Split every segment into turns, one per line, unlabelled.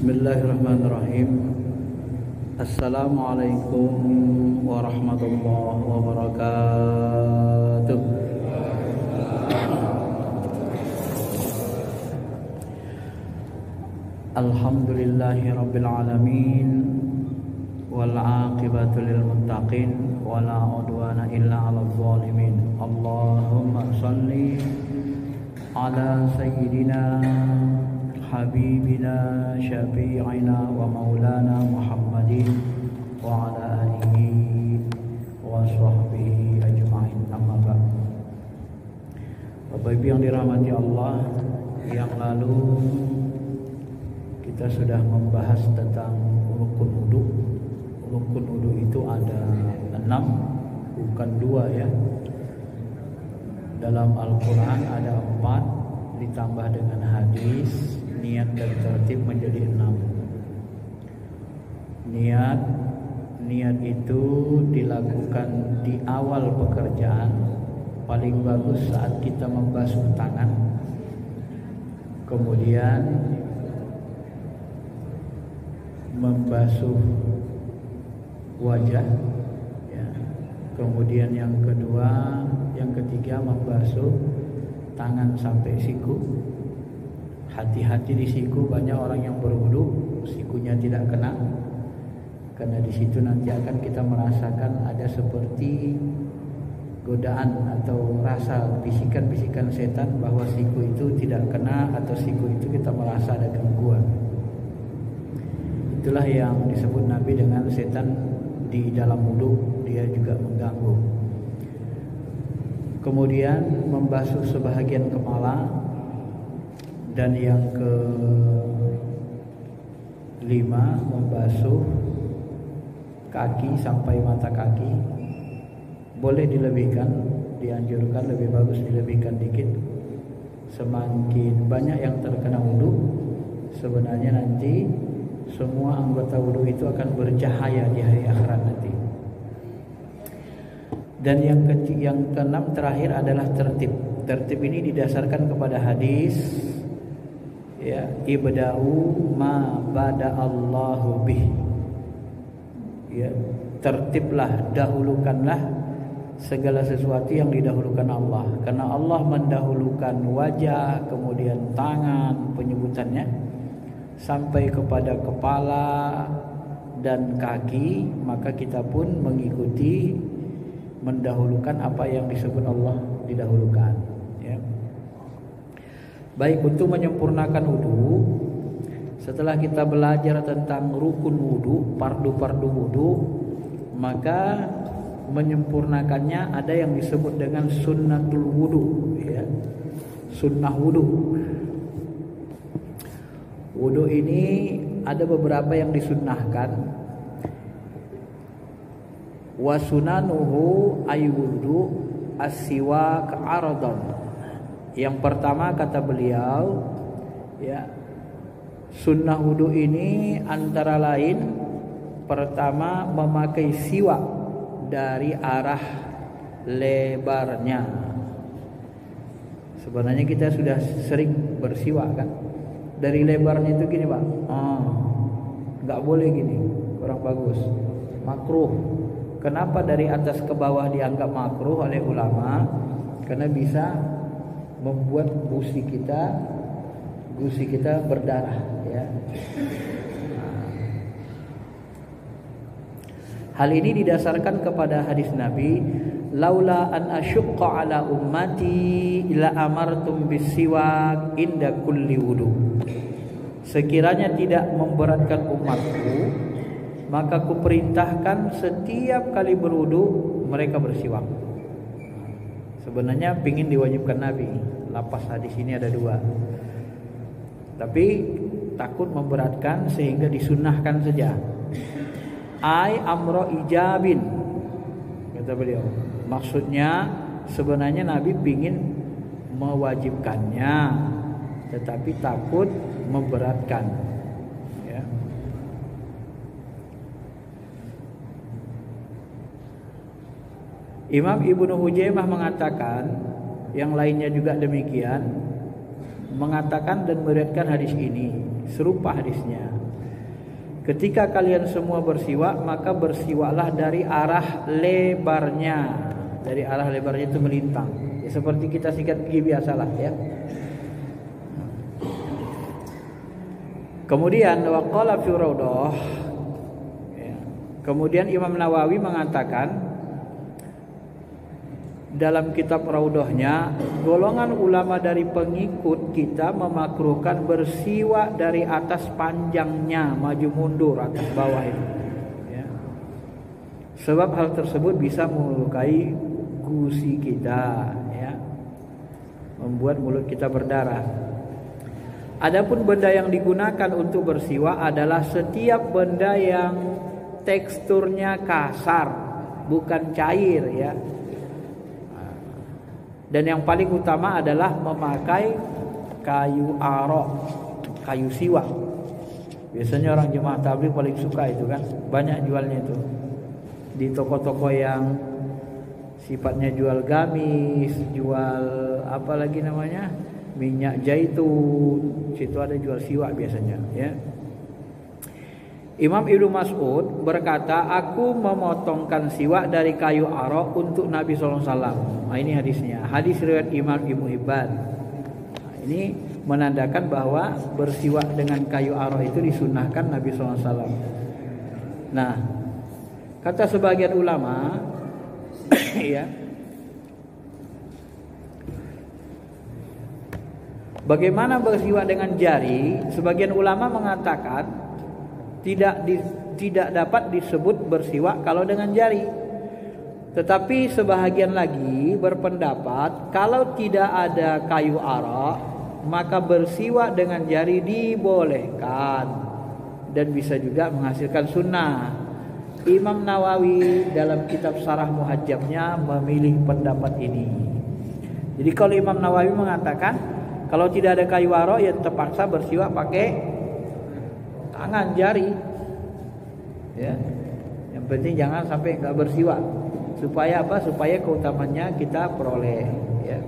Bismillahirrahmanirrahim. Assalamualaikum warahmatullahi wabarakatuh. Alhamdulillahi rabbil alamin, wal aqibatu lil muttaqin, wala udwana illa 'alal zalimin. Allahumma shalli ala sayyidina habibina syafi'ina wa maulana Muhammadin wa ala alihi wa sahbihi ajma'in. Amma ba'd. Bapak Ibu yang dirahmati Allah, yang lalu kita sudah membahas tentang rukun wudu. Rukun wudu itu ada 6, bukan 2 ya. Dalam Al-Quran ada 4, ditambah dengan hadis, niat dan tertib menjadi 6. Niat itu dilakukan di awal pekerjaan, paling bagus saat kita membasuh tangan, kemudian membasuh wajah ya. Kemudian yang ketiga membasuh tangan sampai siku. Hati-hati di siku, banyak orang yang berwudu sikunya tidak kena, karena di situ nanti akan kita merasakan ada seperti godaan atau rasa bisikan-bisikan setan bahwa siku itu tidak kena atau siku itu kita merasa ada gangguan. Itulah yang disebut Nabi dengan setan di dalam wudu, dia juga mengganggu. Kemudian membasuh sebahagian kepala, dan yang ke-5 membasuh kaki sampai mata kaki. Boleh dilebihkan, dianjurkan lebih bagus dilebihkan dikit. Semakin banyak yang terkena wudu, sebenarnya nanti semua anggota wudu itu akan bercahaya di hari akhirat nanti. Dan yang ke-6 terakhir adalah tertib. Tertib ini didasarkan kepada hadis ya, ibda'u ma bada'allahu bih. Ya, tertiblah, dahulukanlah segala sesuatu yang didahulukan Allah. Karena Allah mendahulukan wajah, kemudian tangan, penyebutannya sampai kepada kepala dan kaki, maka kita pun mengikuti, mendahulukan apa yang disebut Allah didahulukan ya. Baik, untuk menyempurnakan wudu, setelah kita belajar tentang rukun wudu, fardu-fardu wudu, maka menyempurnakannya ada yang disebut dengan sunnatul wudu ya. Sunnah wudu. Wudu ini ada beberapa yang disunnahkan. Wa sunanuhu ayyudu as-siwak aradan. Yang pertama kata beliau ya, sunnah wudu ini antara lain pertama memakai siwak dari arah lebarnya. Sebenarnya kita sudah sering bersiwak kan. Dari lebarnya itu gini Pak, nggak boleh gini, kurang bagus, makruh. Kenapa dari atas ke bawah dianggap makruh oleh ulama? Karena bisa membuat gusi kita berdarah ya. Hal ini didasarkan kepada hadis Nabi, laula an asyqa ala ummati ila amartum bisiwak inda kulli wudu. Sekiranya tidak memberatkan umatku, maka kuperintahkan setiap kali berwudu mereka bersiwak. Sebenarnya ingin diwajibkan Nabi. Lapas hadis ini ada 2, tapi takut memberatkan sehingga disunnahkan saja. Ai amro ijabin, kata beliau. Maksudnya sebenarnya Nabi ingin mewajibkannya, tetapi takut memberatkan ya. Imam Ibnu Hujaimah mengatakan, yang lainnya juga demikian, mengatakan dan meriwayatkan hadis ini serupa hadisnya. Ketika kalian semua bersiwak, maka bersiwaklah dari arah lebarnya. Dari arah lebarnya itu melintang. Ya, seperti kita sikat gigi biasalah ya. Kemudian waqala fi Raudhah. Ya. Kemudian Imam Nawawi mengatakan dalam kitab Raudhahnya, golongan ulama dari pengikut kita memakruhkan bersiwak dari atas panjangnya, maju mundur atas bawah itu. Ya. Sebab hal tersebut bisa melukai gusi kita, ya, membuat mulut kita berdarah. Adapun benda yang digunakan untuk bersiwak adalah setiap benda yang teksturnya kasar, bukan cair, ya. Dan yang paling utama adalah memakai kayu arok, kayu siwak. Biasanya orang jemaah tabligh paling suka itu kan, banyak jualnya itu di toko-toko yang sifatnya jual gamis, jual apa lagi namanya, minyak zaitun, situ ada jual siwak biasanya, ya. Imam Ibnu Mas'ud berkata, aku memotongkan siwak dari kayu arok untuk Nabi SAW. Nah, ini hadisnya. Hadis riwayat Imam Ibnu Hibban. Nah, ini menandakan bahwa bersiwak dengan kayu arok itu disunnahkan Nabi SAW. Nah, kata sebagian ulama, ya, bagaimana bersiwak dengan jari? Sebagian ulama mengatakan tidak dapat disebut bersiwak kalau dengan jari. Tetapi sebahagian lagi berpendapat kalau tidak ada kayu arok, maka bersiwak dengan jari dibolehkan dan bisa juga menghasilkan sunnah. Imam Nawawi dalam kitab Syarah Muhadzabnya memilih pendapat ini. Jadi kalau Imam Nawawi mengatakan kalau tidak ada kayu arok, ya terpaksa bersiwak pakai tangan, jari, ya. Yang penting jangan sampai nggak bersiwak. Supaya apa? Supaya keutamannya kita peroleh, ya.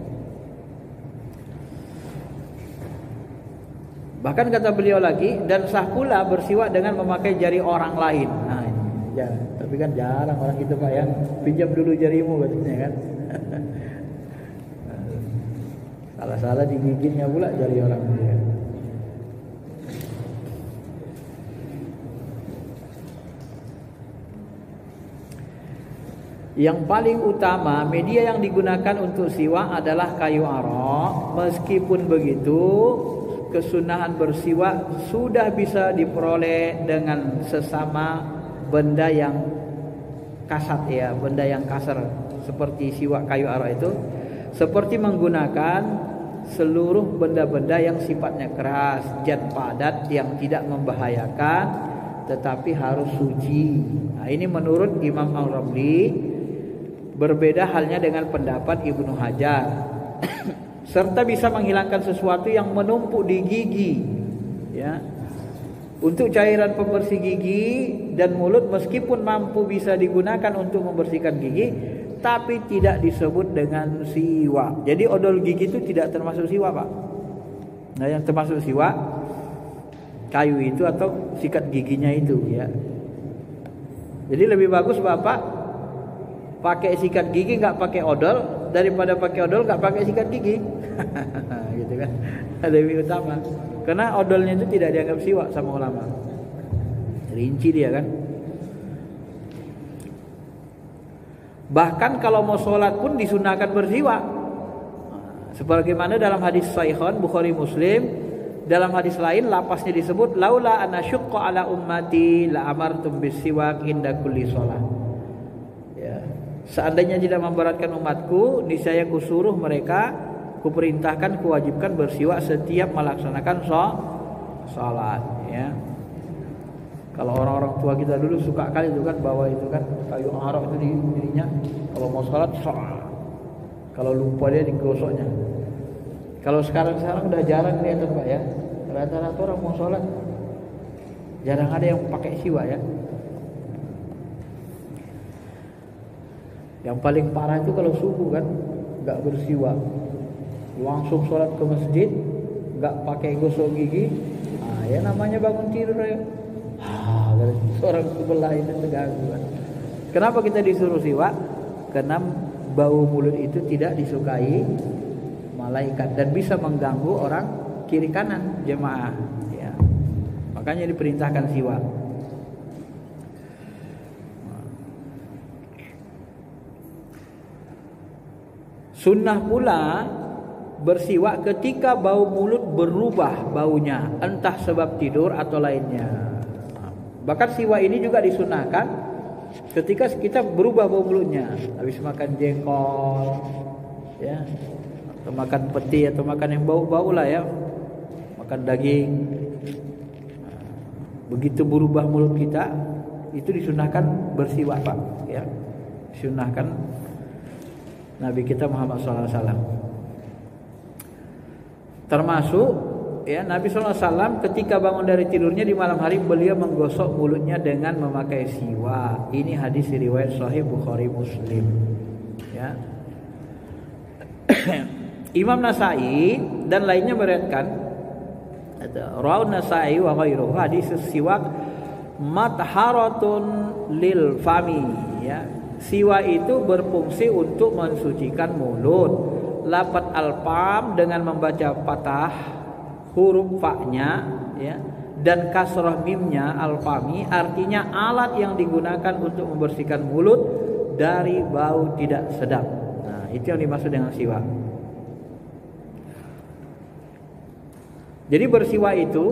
Bahkan kata beliau lagi, dan sah pula bersiwak dengan memakai jari orang lain. Nah, ini, ya, tapi kan jarang orang itu Pak ya, pinjam dulu jarimu katanya kan. Salah-salah digigitnya pula jari orang dia. Yang paling utama media yang digunakan untuk siwak adalah kayu arok. Meskipun begitu, kesunahan bersiwak sudah bisa diperoleh dengan sesama benda yang kasat, ya, benda yang kasar seperti siwak kayu arok itu, seperti menggunakan seluruh benda-benda yang sifatnya keras, zat padat yang tidak membahayakan tetapi harus suci. Nah, ini menurut Imam Al-Ramli. Berbeda halnya dengan pendapat Ibnu Hajar. Serta bisa menghilangkan sesuatu yang menumpuk di gigi, ya. Untuk cairan pembersih gigi dan mulut meskipun mampu bisa digunakan untuk membersihkan gigi, tapi tidak disebut dengan siwak. Jadi odol gigi itu tidak termasuk siwak, Pak. Nah, yang termasuk siwak kayu itu atau sikat giginya itu, ya. Jadi lebih bagus Bapak pakai sikat gigi nggak pakai odol daripada pakai odol nggak pakai sikat gigi. Gitu kan, lebih utama. Karena odolnya itu tidak dianggap siwak sama ulama. Rinci dia kan. Bahkan kalau mau sholat pun disunahkan bersiwak. Sebagaimana dalam hadis Sahihon Bukhari Muslim, dalam hadis lain lapasnya disebut laula ana syuqqa ala ummati la amartum bisiwak inda kulli shalah. Ya. Seandainya tidak memberatkan umatku, niscaya kusuruh mereka, kuperintahkan, kuwajibkan bersiwak setiap melaksanakan sholat, ya. Kalau orang-orang tua kita dulu suka kali itu kan bawa itu kan kayu arok itu di dirinya, kalau mau sholat, kalau lupa dia digosoknya. Kalau sekarang udah jarang kelihatan Pak ya, rata-rata orang mau sholat jarang ada yang pakai siwak, ya. Yang paling parah itu kalau subuh kan nggak bersiwak, langsung sholat ke masjid, nggak pakai gosok gigi, nah, ya namanya bangun tidur ya, Seorang sebelah itu terganggu. Kenapa kita disuruh siwak? Karena bau mulut itu tidak disukai malaikat dan bisa mengganggu orang kiri kanan jemaah. Ya. Makanya diperintahkan siwak. Sunnah pula bersiwak ketika bau mulut berubah baunya, entah sebab tidur atau lainnya. Bahkan siwak ini juga disunahkan ketika kita berubah bau mulutnya, habis makan jengkol, ya, atau makan peti atau makan yang bau-bau lah ya, makan daging. Begitu berubah mulut kita, itu disunahkan bersiwak, Pak. Ya, disunahkan Nabi kita Muhammad SAW. Termasuk ya Nabi SAW ketika bangun dari tidurnya di malam hari beliau menggosok mulutnya dengan memakai siwak. Ini hadis riwayat Sahih Bukhari Muslim. Ya. Imam Nasai dan lainnya meriwayatkan Rawi Nasai wa ghairuhu hadis siwak matharatun lil fami. Ya. Siwak itu berfungsi untuk mensucikan mulut. Lafaz al-fam dengan membaca patah huruf fa-nya ya dan kasrah mimnya al-fami artinya alat yang digunakan untuk membersihkan mulut dari bau tidak sedap. Nah, itu yang dimaksud dengan siwak. Jadi bersiwak itu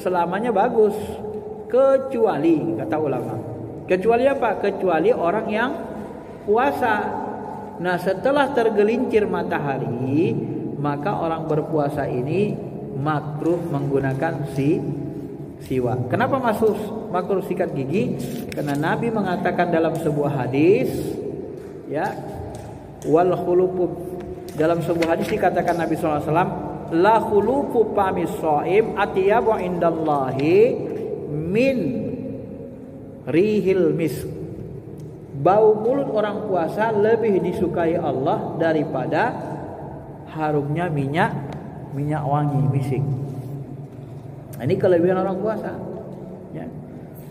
selamanya bagus kecuali kata ulama. Kecuali apa? Kecuali orang yang puasa. Nah, setelah tergelincir matahari, maka orang berpuasa ini makruh menggunakan siwak. Kenapa makruh sikat gigi? Karena Nabi mengatakan dalam sebuah hadis, ya, wal khulufu, dalam sebuah hadis dikatakan Nabi SAW, la khulufu famis shaim atyabu indallahi min rihil misk. Bau mulut orang puasa lebih disukai Allah daripada harumnya minyak wangi misik. Nah, ini kelebihan orang puasa. Ya.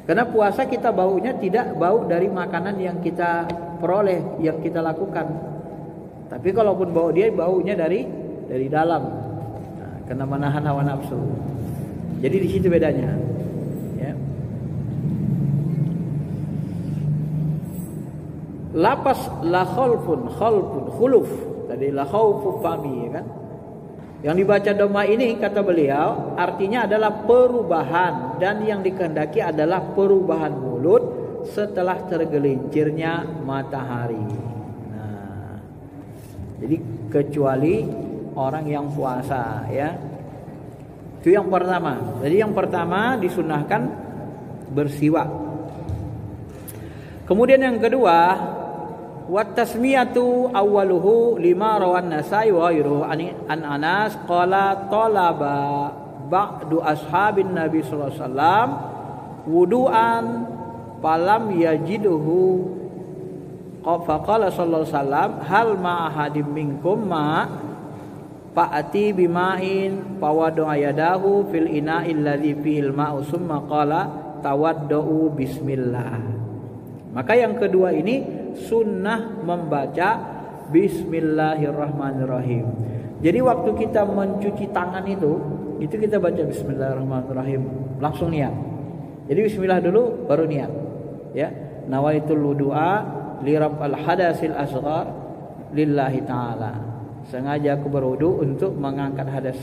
Karena puasa kita baunya tidak bau dari makanan yang kita peroleh, yang kita lakukan. Tapi kalaupun bau dia baunya dari dalam. Nah, karena menahan hawa nafsu. Jadi di situ bedanya. Ya. Lapas la khuluf tadi la khaufu fami, ya kan? Yang dibaca doma ini kata beliau artinya adalah perubahan dan yang dikehendaki adalah perubahan mulut setelah tergelincirnya matahari. Nah, jadi kecuali orang yang puasa ya. Itu yang pertama. Jadi yang pertama disunahkan bersiwak. Kemudian yang kedua, wa tasmiyatu awwaluhu lima rawan Nasai wa ghairuhu an Anas qala talaba ba'du ashabin Nabi sallallahu alaihi wasallam wudu'an falam yajiduhu faqala sallallahu alaihi wasallam hal ma ahadim minkum ma fa'ati bima'in fawadu ayadahu fil ina'i alladhi fihil ma'u summa qala tawaddu bismillah. Maka yang kedua ini sunnah membaca Bismillahirrahmanirrahim. Jadi waktu kita mencuci tangan itu kita baca Bismillahirrahmanirrahim, langsung niat. Jadi Bismillah dulu baru niat. Ya, nawaitul wudu'a li rabbil hadasil asghar lillahi ta'ala. Sengaja aku berwudu untuk mengangkat hadas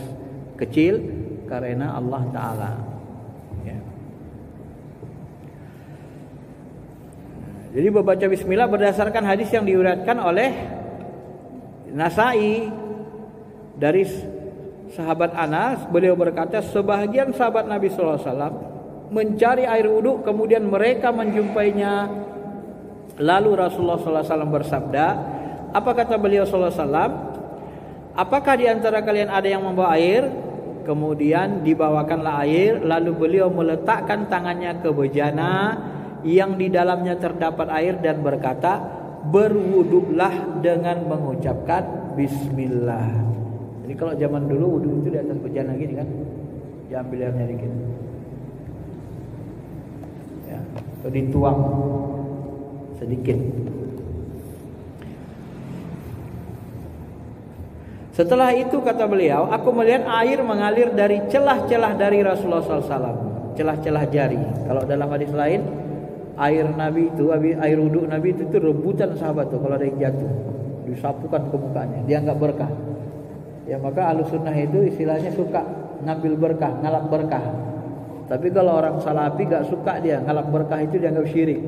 kecil karena Allah Ta'ala. Jadi membaca bismillah berdasarkan hadis yang diriwayatkan oleh Nasai dari sahabat Anas, beliau berkata sebahagian sahabat Nabi sallallahu alaihi wasallam mencari air wudu kemudian mereka menjumpainya. Lalu Rasulullah sallallahu alaihi wasallam bersabda, apa kata beliau sallallahu alaihi wasallam? Apakah di antara kalian ada yang membawa air? Kemudian dibawakanlah air, lalu beliau meletakkan tangannya ke bejana yang di dalamnya terdapat air dan berkata, berwuduklah dengan mengucapkan bismillah. Jadi kalau zaman dulu wudu itu di atas bejana gini kan, diambil airnya dikit. Ya. atau dituang sedikit. Setelah itu kata beliau, aku melihat air mengalir dari celah-celah dari Rasulullah SAW, celah-celah jari. Kalau dalam hadis lain, air Nabi itu, air wudhu Nabi itu rebutan sahabat tuh kalau ada yang jatuh, disapukan ke mukanya, dianggap berkah. Ya maka Ahlus Sunnah itu istilahnya suka ngambil berkah, ngalap berkah. Tapi kalau orang Salafi gak suka dia ngalap berkah, itu dianggap syirik.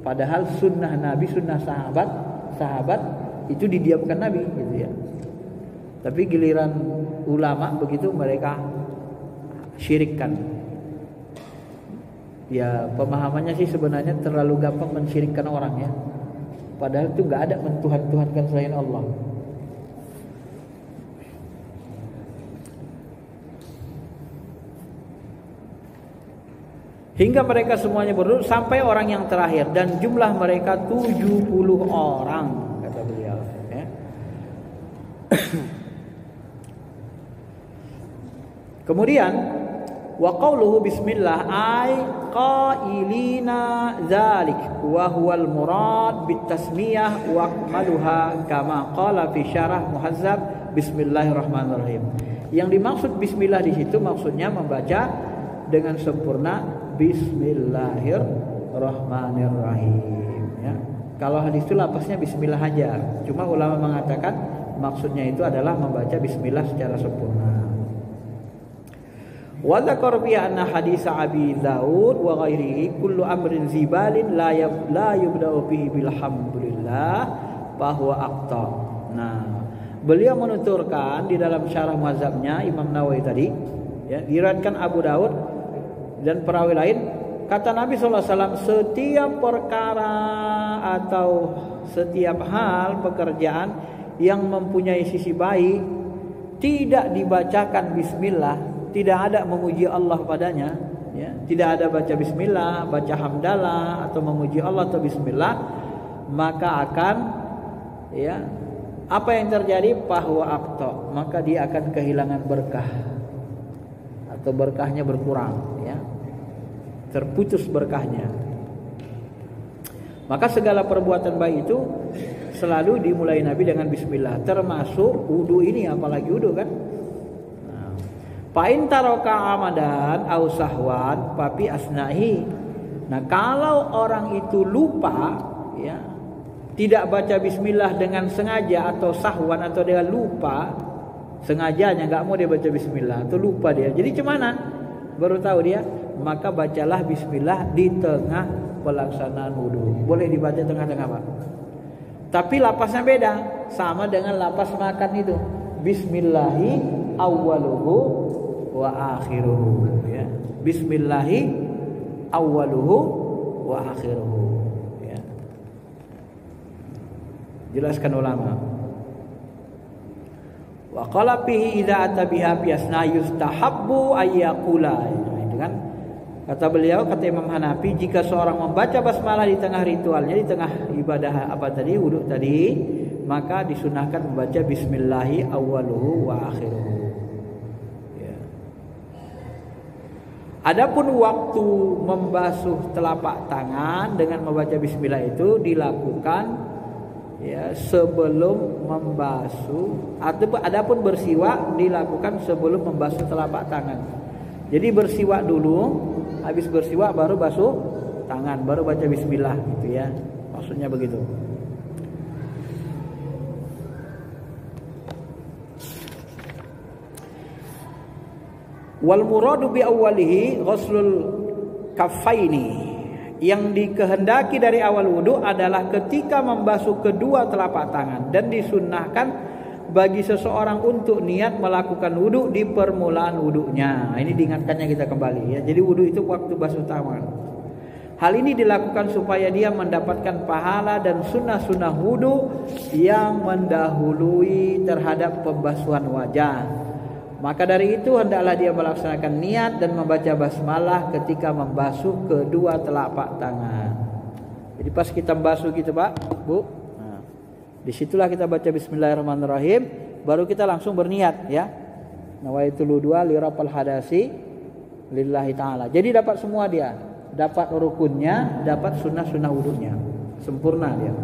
Padahal sunnah Nabi, sunnah sahabat itu didiamkan Nabi gitu ya. Tapi giliran ulama begitu mereka syirikkan. Ya pemahamannya sih sebenarnya terlalu gampang mensyirikkan orang ya. Padahal itu gak ada mentuhan-tuhankan selain Allah. Hingga mereka semuanya berduduk sampai orang yang terakhir, dan jumlah mereka 70 orang kata beliau ya. Kemudian wa qauluhu bismillah ay qailina dzalik wa huwal murad bitasmiyah wa akmaluha kama qala fi syarah muhazzab bismillahirrahmanirrahim. Yang dimaksud bismillah di situ maksudnya membaca dengan sempurna bismillahirrahmanirrahim ya. Kalau hadis itu lapasnya bismillah aja. Cuma ulama mengatakan maksudnya itu adalah membaca bismillah secara sempurna. Wa dzakara bi anna hadis Abi Daud wa ghairihi kullu amrin zibalin la yubda'u bihi bilhamdulillah bahwa aqta. Nah, beliau menuturkan di dalam syarah mazhabnya Imam Nawawi tadi ya, diriwayatkan Abu Daud dan perawi lain, kata Nabi SAW, setiap perkara atau setiap hal pekerjaan yang mempunyai sisi baik tidak dibacakan bismillah, tidak ada memuji Allah padanya ya, tidak ada baca bismillah, baca hamdalah atau memuji Allah atau bismillah, maka akan ya apa yang terjadi? Bahwa aqta, maka dia akan kehilangan berkah atau berkahnya berkurang ya, terputus berkahnya. Maka segala perbuatan baik itu selalu dimulai Nabi dengan bismillah, termasuk wudu ini, apalagi wudu kan. Fa in taraka amadan au sahwan fa fi asnahi. Nah, kalau orang itu lupa ya, tidak baca bismillah dengan sengaja atau sahwan atau dia lupa, sengajanya enggak mau dia baca bismillah atau lupa dia. Jadi gimana? Baru tahu dia, maka bacalah bismillah di tengah pelaksanaan wudu. Boleh dibaca tengah-tengah, Pak. Tapi lapasnya beda, sama dengan lapas makan itu. Bismillahi awwaluhu wa akhiruhu ya. Bismillahi awwaluhu wa akhiruhu ya. Jelaskan ulama. Wa qala fihi idza atabiha bi asna yustahabbu ayyaqula. Itu kan kata beliau, kata Imam Hanafi, jika seorang membaca basmalah di tengah ritualnya, di tengah ibadah apa tadi, wudu tadi, maka disunahkan membaca bismillahi awwaluhu wa akhiruhu. Adapun waktu membasuh telapak tangan dengan membaca bismillah itu dilakukan ya sebelum membasuh, adapun bersiwak dilakukan sebelum membasuh telapak tangan. Jadi bersiwak dulu, habis bersiwak baru basuh tangan, baru baca bismillah gitu ya. Maksudnya begitu. Wal muradu bi awwalihi ghuslul kaffaini. Yang dikehendaki dari awal wudu adalah ketika membasuh kedua telapak tangan, dan disunnahkan bagi seseorang untuk niat melakukan wudu di permulaan wudunya. Ini diingatkannya kita kembali ya. Jadi wudu itu waktu basuh tangan. Hal ini dilakukan supaya dia mendapatkan pahala dan sunnah-sunnah wudu yang mendahului terhadap pembasuhan wajah. Maka dari itu hendaklah dia melaksanakan niat dan membaca basmalah ketika membasuh kedua telapak tangan. Jadi pas kita membasuh gitu Pak, Bu, nah, disitulah kita baca bismillahirrahmanirrahim, baru kita langsung berniat ya. Nawaitul wudhu li raf'il hadasi lillahi ta'ala. Jadi dapat semua dia. dapat rukunnya, dapat sunnah-sunnah wudunya. Sempurna dia.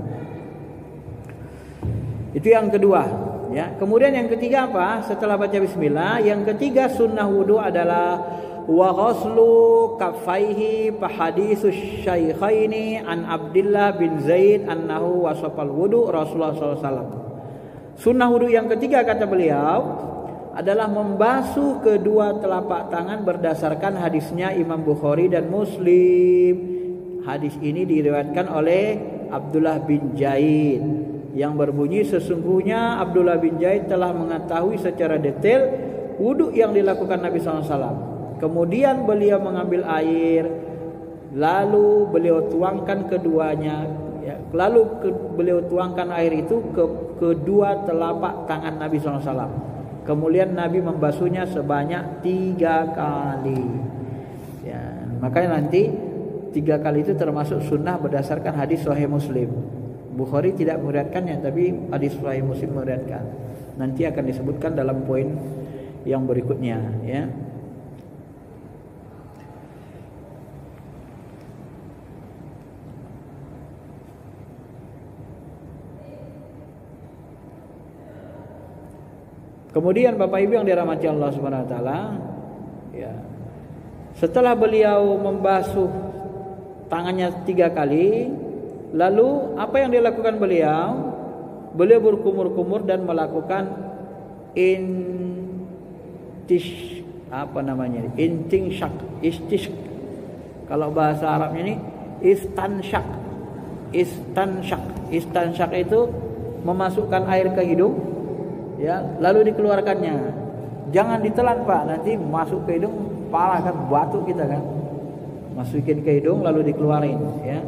Itu yang kedua, ya. Kemudian yang ketiga apa? Setelah baca bismillah, yang ketiga sunnah wudu adalah wa ghuslu kaffaihi fa haditsus syaikhaini an Abdullah bin Zaid annahu wasafal wudu Rasulullah SAW. Sunnah wudu yang ketiga kata beliau adalah membasuh kedua telapak tangan berdasarkan hadisnya Imam Bukhari dan Muslim. Hadis ini diriwayatkan oleh Abdullah bin Zaid yang berbunyi, sesungguhnya Abdullah bin Zaid telah mengetahui secara detail wudu yang dilakukan Nabi SAW. Kemudian beliau mengambil air, lalu beliau tuangkan keduanya, ya, beliau tuangkan air itu ke kedua telapak tangan Nabi SAW. Kemudian Nabi membasuhnya sebanyak 3 kali. Ya, makanya nanti 3 kali itu termasuk sunnah berdasarkan hadis Sahih Muslim. Bukhari tidak meriwayatkannya, tapi hadis Sahih Muslim meriwayatkan. Nanti akan disebutkan dalam poin yang berikutnya, ya. Kemudian Bapak Ibu yang dirahmati Allah Subhanahu wa taala, ya. Setelah beliau membasuh tangannya 3 kali, lalu apa yang dilakukan beliau? Beliau berkumur-kumur dan melakukan istinshaq. Kalau bahasa Arabnya ini istanshaq. Istanshaq itu memasukkan air ke hidung, ya, lalu dikeluarkannya. Jangan ditelan, Pak, nanti masuk ke hidung parah kan, batuk kita kan. Masukin ke hidung lalu dikeluarin, ya.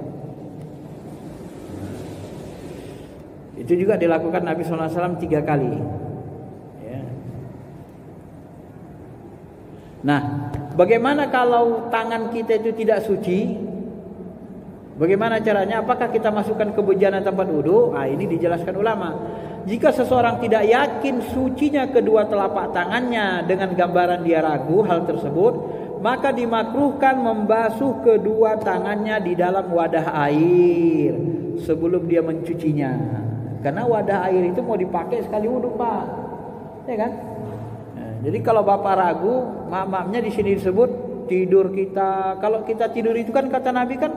Itu juga dilakukan Nabi SAW 3 kali, ya. Nah, bagaimana kalau tangan kita itu tidak suci? Bagaimana caranya? Apakah kita masukkan ke bejana tempat wudu? Nah, ini dijelaskan ulama. Jika seseorang tidak yakin sucinya kedua telapak tangannya dengan gambaran dia ragu hal tersebut, maka dimakruhkan membasuh kedua tangannya di dalam wadah air sebelum dia mencucinya. Karena wadah air itu mau dipakai sekali wudu, Pak. Ya kan? Nah, jadi kalau Bapak ragu, maaf-maafnya di sini disebut tidur kita. Kalau kita tidur itu kan kata Nabi kan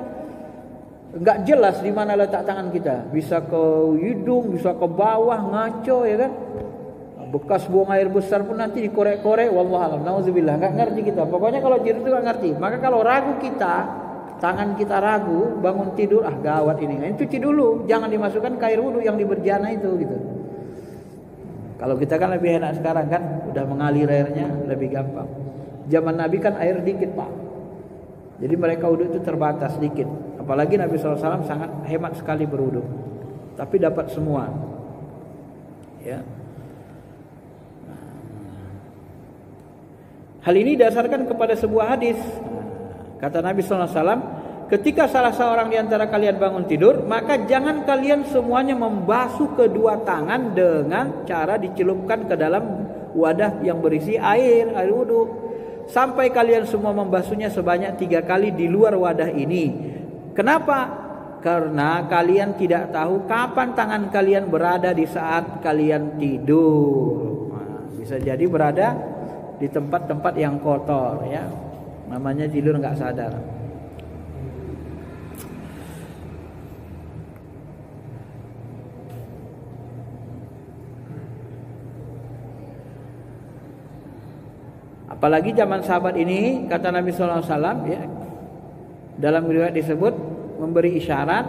enggak jelas di mana letak tangan kita. Bisa ke hidung, bisa ke bawah, ngaco, ya kan? Bekas buang air besar pun nanti dikorek-korek, wallahualam, nauzubillah, enggak ngerti kita. Pokoknya kalau tidur itu enggak ngerti. Maka kalau ragu kita, tangan kita ragu, bangun tidur, gawat ini. Nah, cuci dulu, jangan dimasukkan ke air wudu yang di berjana itu gitu. Kalau kita kan lebih enak sekarang kan, udah mengalir airnya, lebih gampang. Zaman Nabi kan air dikit, Pak. Jadi mereka wudu itu terbatas dikit. Apalagi Nabi SAW sangat hemat sekali berwudu. Tapi dapat semua. Ya. Hal ini didasarkan kepada sebuah hadis. Kata Nabi SAW, ketika salah seorang di antara kalian bangun tidur, maka jangan kalian semuanya membasuh kedua tangan dengan cara dicelupkan ke dalam wadah yang berisi air wudu. Sampai kalian semua membasuhnya sebanyak 3 kali di luar wadah ini. Kenapa? Karena kalian tidak tahu kapan tangan kalian berada di saat kalian tidur. Nah, bisa jadi berada di tempat-tempat yang kotor, ya. Namanya tidur nggak sadar. Apalagi zaman sahabat ini, kata Nabi SAW, ya, dalam riwayat disebut memberi isyarat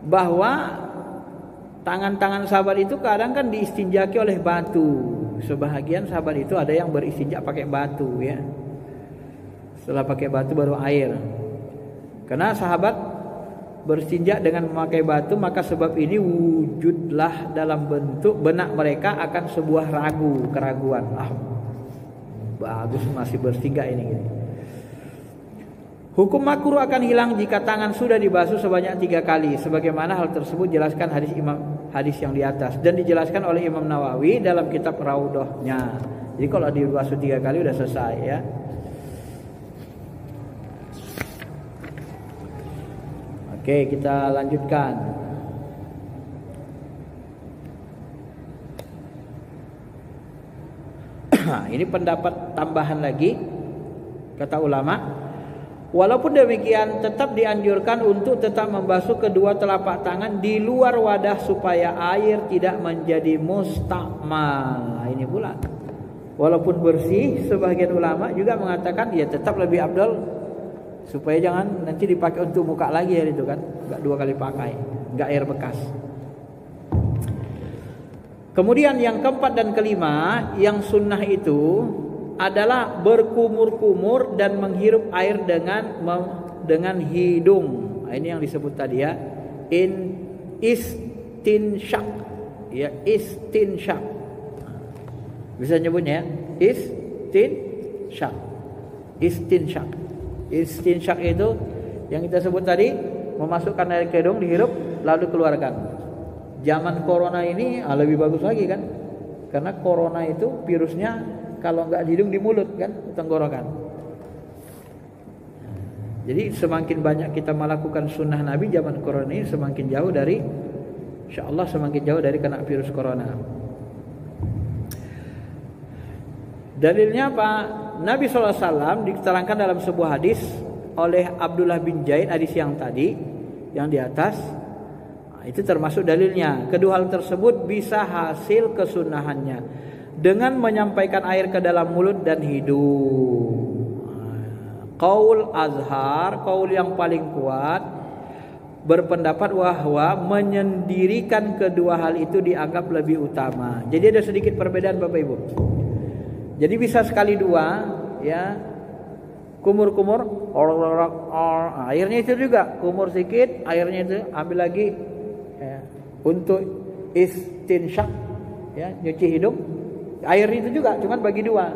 bahwa tangan-tangan sahabat itu kadang kan diistinjaki oleh batu. Sebahagian sahabat itu ada yang beristinja pakai batu, ya. Setelah pakai batu baru air. Karena sahabat beristinja dengan memakai batu, maka sebab ini wujudlah dalam bentuk benak mereka akan sebuah keraguan. Bagus masih berstinja ini gini. Hukum makruh akan hilang jika tangan sudah dibasuh sebanyak 3 kali, sebagaimana hal tersebut jelaskan hadis yang di atas dan dijelaskan oleh Imam Nawawi dalam kitab Raudhahnya. Jadi kalau dibasuh 3 kali udah selesai, ya. Oke, kita lanjutkan. Ini pendapat tambahan lagi, kata ulama. Walaupun demikian, tetap dianjurkan untuk tetap membasuh kedua telapak tangan di luar wadah supaya air tidak menjadi mustakmal. Nah, ini pula. Walaupun bersih, sebagian ulama juga mengatakan ya tetap lebih afdal supaya jangan nanti dipakai untuk muka lagi ya itu kan, enggak 2 kali pakai, enggak air bekas. Kemudian yang keempat dan kelima, yang sunnah itu adalah berkumur-kumur dan menghirup air dengan hidung. Nah, ini yang disebut tadi ya, istinshaq. Ya, istinshaq. Bisa nyebutnya ya, istinshaq. Istinshaq. Istinshaq itu yang kita sebut tadi, memasukkan air ke hidung, dihirup lalu keluarkan. Zaman corona ini lebih bagus lagi kan, karena corona itu virusnya kalau nggak di hidung di mulut kan, tenggorokan. Jadi semakin banyak kita melakukan sunnah Nabi zaman corona ini, semakin jauh dari, insya Allah semakin jauh dari kena virus corona. Dalilnya apa? Nabi SAW diterangkan dalam sebuah hadis oleh Abdullah bin Zaid, hadis yang tadi yang di atas. Itu termasuk dalilnya. Kedua hal tersebut bisa hasil kesunahannya dengan menyampaikan air ke dalam mulut dan hidung. Qaul azhar, qaul yang paling kuat, berpendapat bahwa menyendirikan kedua hal itu dianggap lebih utama. Jadi ada sedikit perbedaan Bapak Ibu. Jadi bisa sekali dua, ya. Kumur-kumur, airnya itu juga kumur sedikit, airnya itu ambil lagi. Ya, untuk istinshaq, ya, nyuci hidung, air itu juga cuman bagi dua.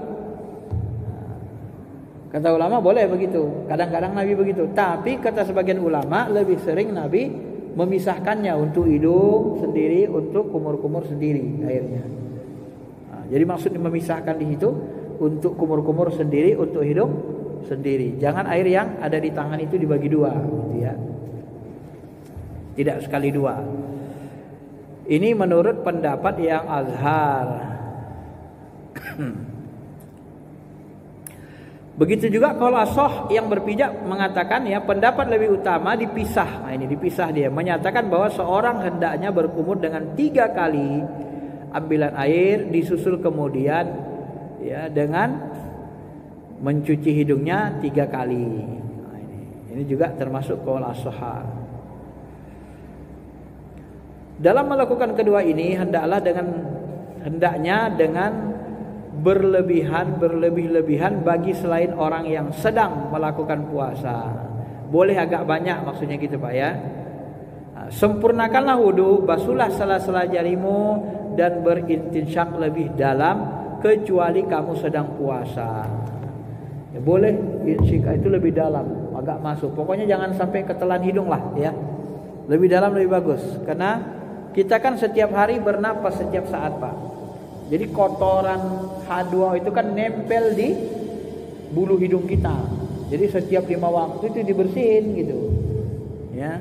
Kata ulama boleh begitu, kadang-kadang Nabi begitu. Tapi kata sebagian ulama lebih sering Nabi memisahkannya, untuk hidung sendiri, untuk kumur-kumur sendiri airnya. Nah, jadi maksudnya memisahkan di situ, untuk kumur-kumur sendiri, untuk hidung sendiri. Jangan air yang ada di tangan itu dibagi dua, gitu ya. Tidak sekali dua. Ini menurut pendapat yang azhar. Begitu juga kalau asoh yang berpijak mengatakan ya pendapat lebih utama dipisah. Nah, ini dipisah dia, menyatakan bahwa seorang hendaknya berkumur dengan 3 kali ambilan air, disusul kemudian ya dengan mencuci hidungnya 3 kali. Nah, ini juga termasuk qaul as-shahah. Dalam melakukan kedua ini hendaknya dengan berlebih-lebihan bagi selain orang yang sedang melakukan puasa. Boleh agak banyak maksudnya gitu Pak ya. Sempurnakanlah wudu, basuhlah sela-sela jarimu dan berintinsyaq lebih dalam kecuali kamu sedang puasa. Ya, boleh insyaq itu lebih dalam, agak masuk. Pokoknya jangan sampai ketelan hidung lah ya. Lebih dalam lebih bagus, karena kita kan setiap hari bernapas setiap saat Pak. Jadi kotoran H2O itu kan nempel di bulu hidung kita. Jadi setiap 5 waktu itu dibersihin gitu. Ya.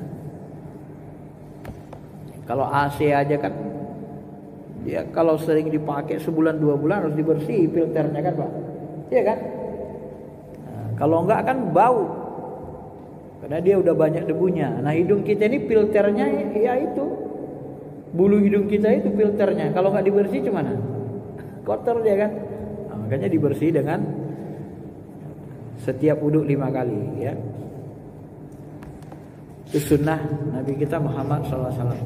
Kalau AC aja kan, ya kalau sering dipakai sebulan 2 bulan harus dibersih filternya kan Pak. Iya kan? Nah, kalau enggak kan bau. Karena dia udah banyak debunya. Nah hidung kita ini filternya ya itu. Bulu hidung kita itu filternya. Kalau nggak dibersih gimana? Kotor dia kan. Nah, makanya dibersih dengan setiap wudu 5 kali ya. Itu sunnah Nabi kita Muhammad SAW.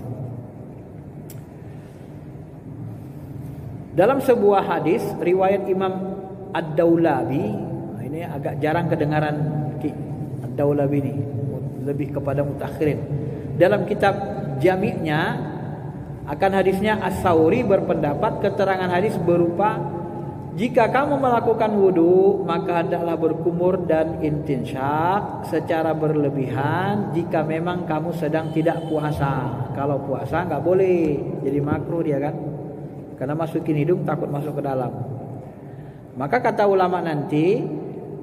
Dalam sebuah hadis riwayat Imam Ad-Daulabi, nah ini agak jarang kedengaran Ad-Daulabi ini, lebih kepada mutakhirin. Dalam kitab Jami'-nya akan hadisnya As-Sauri berpendapat keterangan hadis berupa jika kamu melakukan wudu maka hendaklah berkumur dan intinsyaq secara berlebihan jika memang kamu sedang tidak puasa. Kalau puasa nggak boleh, jadi makruh dia kan, karena masukin hidung takut masuk ke dalam. Maka kata ulama nanti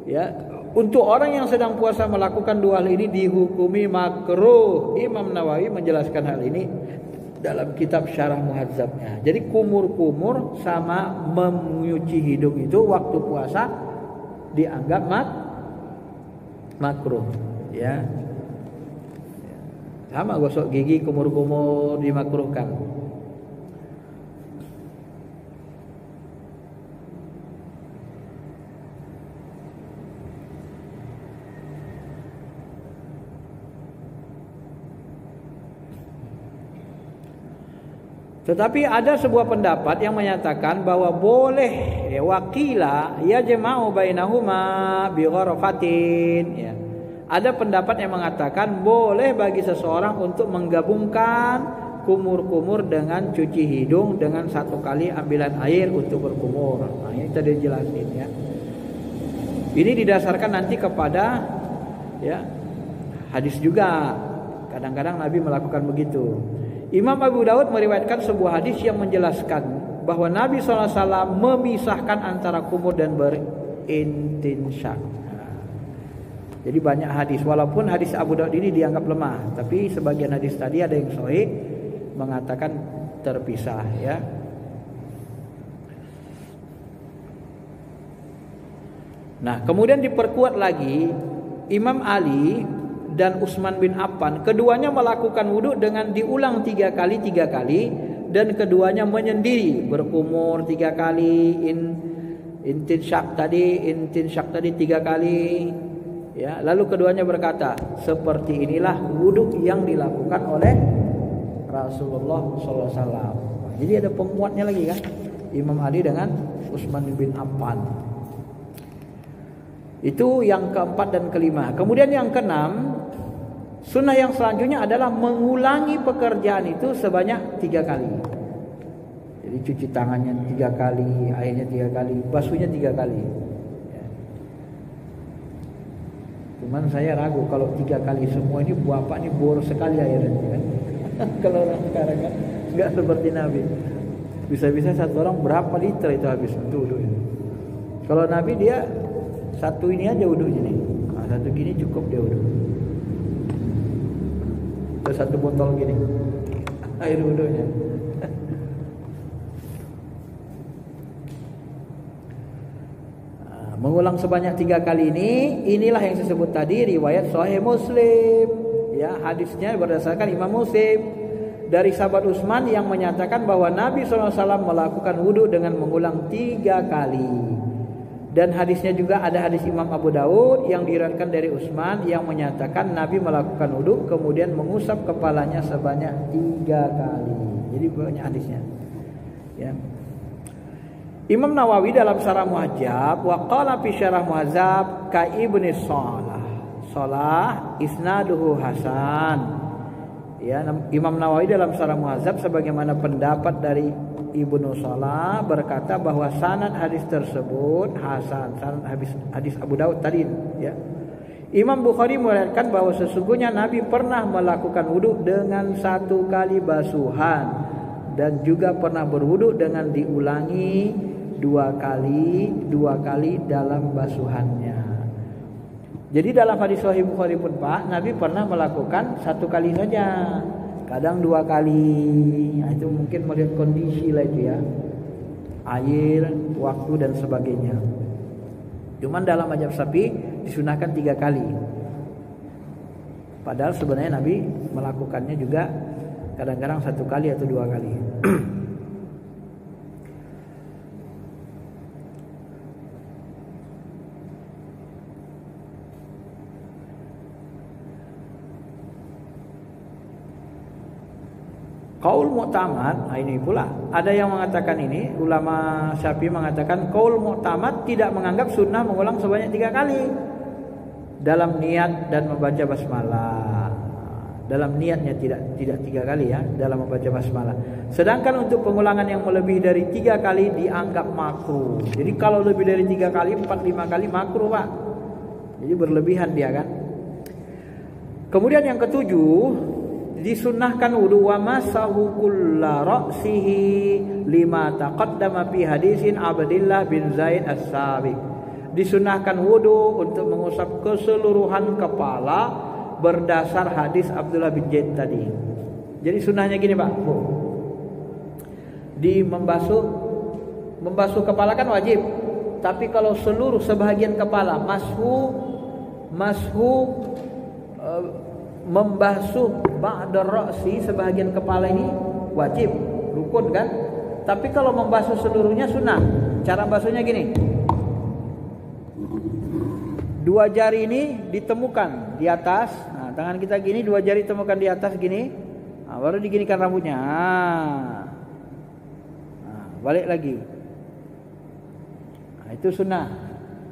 ya Untuk orang yang sedang puasa melakukan dua hal ini dihukumi makruh. Imam Nawawi menjelaskan hal ini dalam kitab Syarah Muhadzabnya. Jadi kumur-kumur sama menyuci hidung itu waktu puasa dianggap makruh, ya. Sama gosok gigi kumur-kumur dimakruhkan. Tetapi ada sebuah pendapat yang menyatakan bahwa boleh wakila yajma'u bainahuma bi gharafatin, ya. Ada pendapat yang mengatakan boleh bagi seseorang untuk menggabungkan kumur-kumur dengan cuci hidung dengan satu kali ambilan air untuk berkumur. Nah, ini tadi jelasin, ya. Ini didasarkan nanti kepada, ya, hadis juga. Kadang-kadang Nabi melakukan begitu. Imam Abu Daud meriwayatkan sebuah hadis yang menjelaskan bahwa Nabi SAW memisahkan antara kumur dan berintinsyak. Jadi banyak hadis, walaupun hadis Abu Daud ini dianggap lemah, tapi sebagian hadis tadi ada yang sahih mengatakan terpisah, ya. Nah, kemudian diperkuat lagi Imam Ali dan Utsman bin Affan, keduanya melakukan wudhu dengan diulang 3 kali, dan keduanya menyendiri berkumur 3 kali, intinsyak tadi 3 kali, ya. Lalu keduanya berkata, seperti inilah wudhu yang dilakukan oleh Rasulullah SAW. Jadi ada penguatnya lagi kan, Imam Ali dengan Utsman bin Affan. Itu yang keempat dan kelima. Kemudian yang keenam, sunnah yang selanjutnya adalah mengulangi pekerjaan itu sebanyak 3 kali. Jadi cuci tangannya 3 kali, airnya 3 kali, basuhnya 3 kali. Ya. Cuman saya ragu kalau 3 kali semua ini bapak ini boros sekali airnya kan. Kalau orang sekarang kan nggak seperti Nabi. Bisa-bisa satu orang berapa liter itu habis untuk wudhu ini. Kalau Nabi dia satu ini aja wudhunya nih. Nah, satu gini cukup dia wudhu. Satu botol gini air wudhunya. Mengulang sebanyak 3 kali inilah yang saya sebut tadi riwayat Sahih Muslim, ya. Hadisnya berdasarkan Imam Muslim dari sahabat Utsman yang menyatakan bahwa Nabi SAW melakukan wudhu dengan mengulang 3 kali. Dan hadisnya juga ada hadis Imam Abu Daud yang diriwayatkan dari Utsman yang menyatakan Nabi melakukan wudhu kemudian mengusap kepalanya sebanyak 3 kali. Jadi banyak hadisnya, ya. Imam Nawawi dalam Syarah Muhadzab wa qala fi Syarah Muhadzab ka Ibnu Shalah isnaduhu hasan. Ya, Imam Nawawi dalam Syarah Muhadzab sebagaimana pendapat dari Ibnu Shalah berkata bahwa sanad hadis tersebut hasan, sanad hadis Abu Daud tadi, ya. Imam Bukhari meriwayatkan bahwa sesungguhnya Nabi pernah melakukan wudhu dengan 1 kali basuhan dan juga pernah berwudhu dengan diulangi 2 kali dalam basuhannya. Jadi dalam hadis Sahih Bukhari pun Pak, Nabi pernah melakukan 1 kali saja, kadang 2 kali. Nah, itu mungkin melihat kondisi lah itu, ya, air, waktu dan sebagainya. Cuman dalam mazhab Syafi'i disunahkan 3 kali. Padahal sebenarnya Nabi melakukannya juga kadang-kadang 1 kali atau 2 kali. Qaul mu'tamad, ini pula ada yang mengatakan ini, ulama Syafi'i mengatakan qaul mu'tamad tidak menganggap sunnah mengulang sebanyak 3 kali dalam niat dan membaca basmalah. Dalam niatnya tidak 3 kali, ya, dalam membaca basmalah. Sedangkan untuk pengulangan yang melebihi dari 3 kali dianggap makruh. Jadi kalau lebih dari 3 kali, 4-5 kali makruh, Pak. Jadi berlebihan dia kan. Kemudian yang ketujuh, disunnahkan wudu wa masahu kulla ra'sihi lima taqaddama fi hadisin Abdillah bin Zaid as-Sabiq. disunahkan wudu untuk mengusap keseluruhan kepala berdasar hadis Abdullah bin Zaid tadi. Jadi sunnahnya gini Pak, Bu. Di membasuh kepala kan wajib. Tapi kalau seluruh sebahagian kepala membasuh ba'da ra'si sebahagian kepala ini wajib, rukun kan? Tapi kalau membasuh seluruhnya sunnah. Cara basuhnya gini. Dua jari ini ditemukan di atas. Nah, tangan kita gini, dua jari ditemukan di atas gini. Nah, baru diginikan rambutnya. Nah, balik lagi. Nah, itu sunnah.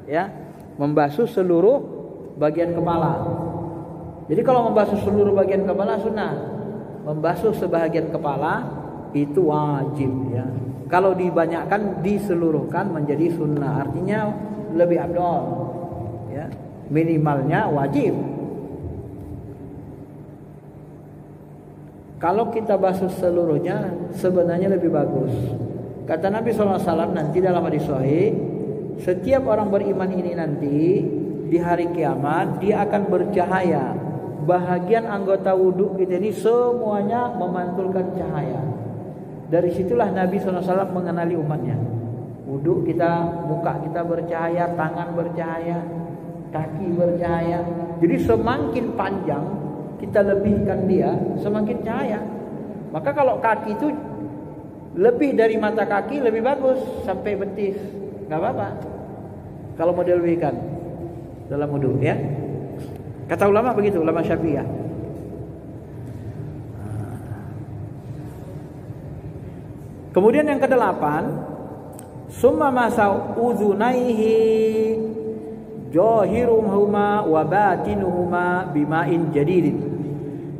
Ya, membasuh seluruh bagian kepala. Jadi kalau membasuh seluruh bagian kepala sunnah. Membasuh sebahagian kepala itu wajib ya. Kalau dibanyakkan diseluruhkan menjadi sunnah. Artinya lebih afdal. Ya, minimalnya wajib. Kalau kita basuh seluruhnya sebenarnya lebih bagus. Kata Nabi SAW nanti dalam hadis sahih, setiap orang beriman ini nanti di hari kiamat dia akan bercahaya. Bahagian anggota wudhu kita ini semuanya memantulkan cahaya. Dari situlah Nabi SAW mengenali umatnya. Wudhu kita, muka kita bercahaya, tangan bercahaya, kaki bercahaya. Jadi semakin panjang kita lebihkan dia, semakin cahaya. Maka kalau kaki itu lebih dari mata kaki lebih bagus sampai betis, nggak apa-apa. Kalau mau dilebihkan dalam wudhu ya. Kata ulama begitu, ulama Syafi'iyah. Kemudian yang kedelapan, summa masa udhunaihi zahiruhuma wa batinuhuma bima'in jadidin.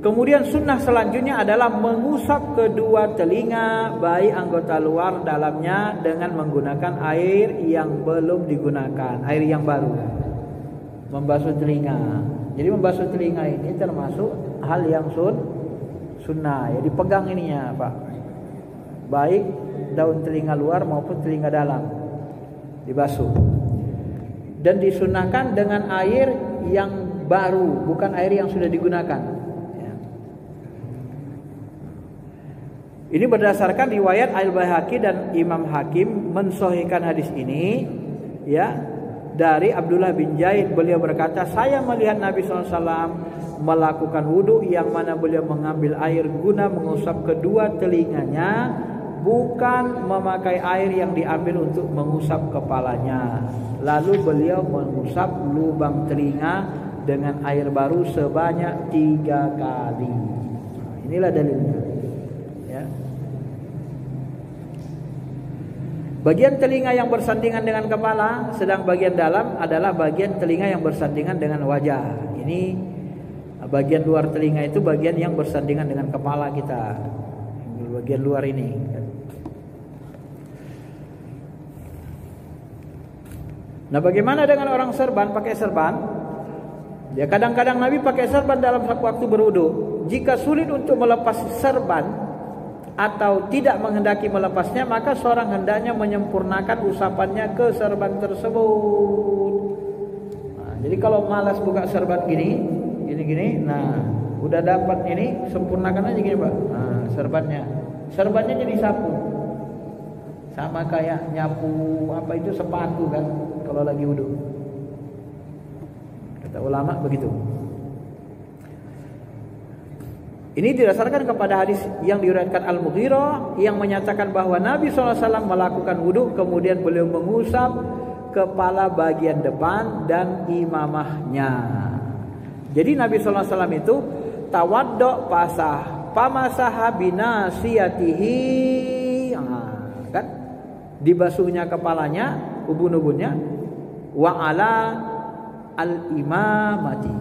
Kemudian sunnah selanjutnya adalah mengusap kedua telinga baik anggota luar dalamnya dengan menggunakan air yang belum digunakan, air yang baru. Membasuh telinga. Jadi membasuh telinga ini termasuk hal yang sunnah. Ya dipegang ininya, Pak. Baik daun telinga luar maupun telinga dalam dibasuh. Dan disunahkan dengan air yang baru, bukan air yang sudah digunakan. Ya. Ini berdasarkan riwayat Al-Baihaqi dan Imam Hakim mensahihkan hadis ini, ya. Dari Abdullah bin Zaid, beliau berkata, saya melihat Nabi SAW melakukan wudhu yang mana beliau mengambil air guna mengusap kedua telinganya, bukan memakai air yang diambil untuk mengusap kepalanya. Lalu beliau mengusap lubang telinga dengan air baru sebanyak 3 kali. Inilah dalilnya. Ya. Bagian telinga yang bersandingan dengan kepala, sedang bagian dalam adalah bagian telinga yang bersandingan dengan wajah. Ini bagian luar telinga itu bagian yang bersandingan dengan kepala kita. Bagian luar ini. Nah, bagaimana dengan orang serban pakai serban? Ya, kadang-kadang Nabi pakai serban dalam waktu berwudu. Jika sulit untuk melepas serban atau tidak menghendaki melepasnya, maka seorang hendaknya menyempurnakan usapannya ke serban tersebut. Nah, jadi kalau malas buka serban gini, nah udah dapat ini, sempurnakan aja gini Pak. Nah, serbannya jadi sapu, sama kayak nyapu apa itu sepatu kan, kalau lagi wudu. Kata ulama begitu. Ini didasarkan kepada hadis yang diriwayatkan Al-Mughirah yang menyatakan bahwa Nabi SAW melakukan wudhu, kemudian beliau mengusap kepala bagian depan dan imamahnya. Jadi Nabi SAW itu tawaddo pamasaha binasiyatihi, kan? Dibasuhnya kepalanya, ubun-ubunnya, wa ala al-imamati,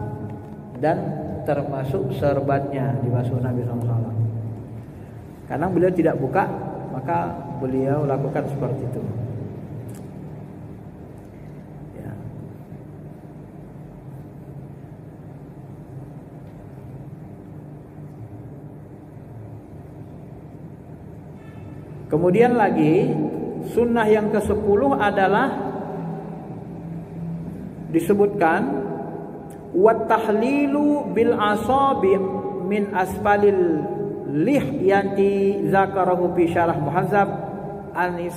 dan termasuk serbannya dibasuh Nabi SAW. Karena beliau tidak buka, maka beliau lakukan seperti itu. Ya. Kemudian lagi sunnah yang ke-10 adalah disebutkan wat tahlilu bil asabi min asfalil lihyati zakarahu fi syarah muhazzab Anis